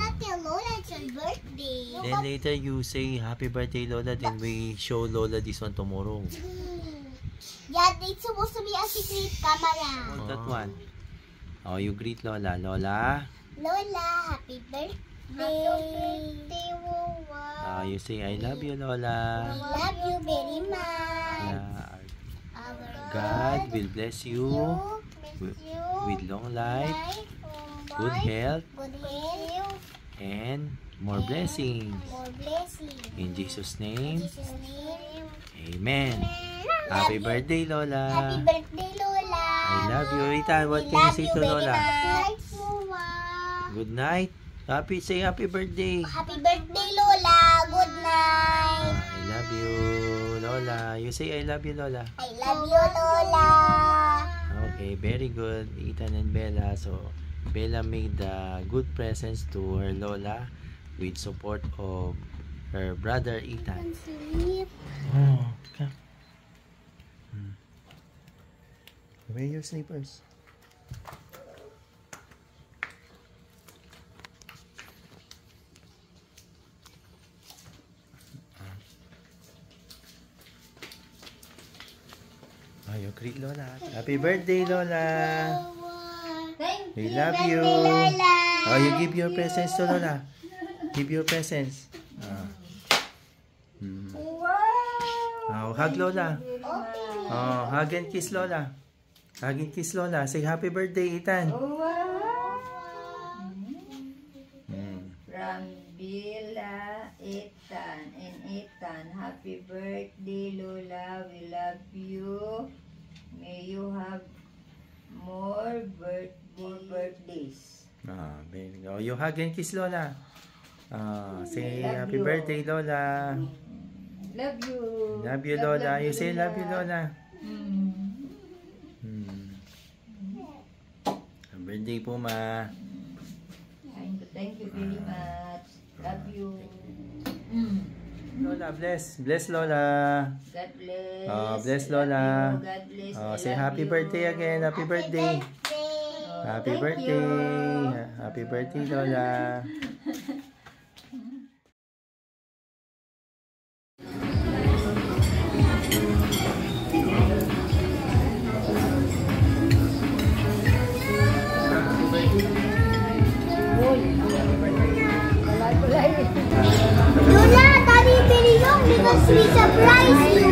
not tell Lola it's your birthday. Then later you say happy birthday Lola, then we show Lola this one tomorrow. Yeah, it's supposed to be a secret camera. Oh, that one. Oh, you greet Lola. Lola. Lola, happy birthday. Happy birthday, Wawa. You say I love you Lola. I love you very much. God will bless you with long life, good health, and more blessings. In Jesus' name, amen. Happy birthday, Lola. Happy birthday, Lola. I love you. Ethan, what can you say to Lola? Good night. Say happy birthday. Happy birthday, Lola. Good night. I love you, Lola. You say I love you, Lola. I love you, Lola. Okay, very good, Ethan and Bella. So, Bella made the good presents to her Lola with support of her brother Ethan. Oh, come. Wear your slippers. You greet Lola. Happy birthday, Lola. We love you. Oh, you give your presents to Lola. Give your presents. Oh, hug Lola. Oh, hug and kiss Lola. Hug and kiss Lola. Say happy birthday, Ethan. From Bella, Ethan, and Ethan, happy birthday, Lola. We love you. May you have more birthdays. Oh, you hug and kiss Lola. Say happy birthday, Lola. Love you. Love you, Lola. You say love you, Lola. Happy birthday po, Ma. Thank you very much. Love you. Lola, bless. Bless Lola. God bless. Bless Lola. God bless. Say happy birthday again. Happy birthday. Happy birthday. Happy birthday, Lola. Lola, Daddy very young because we surprise you.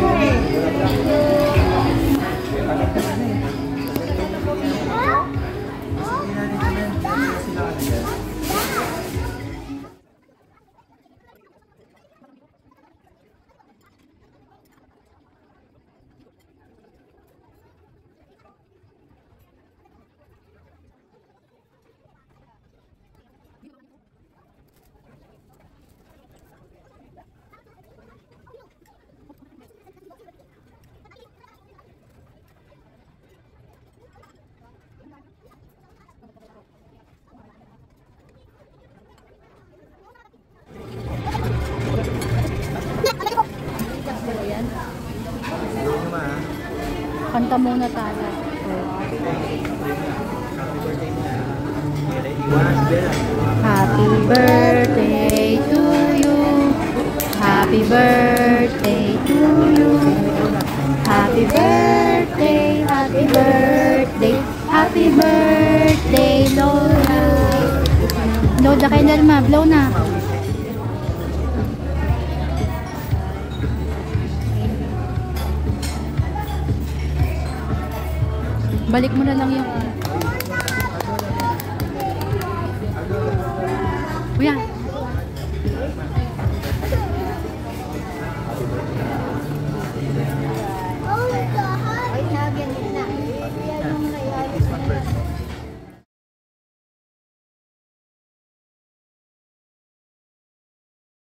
Kanta muna tayo. Happy birthday to you. Happy birthday to you. Happy birthday, happy birthday, happy birthday, Lola. Lola kay Nelma, blow na. Balik mo na lang yung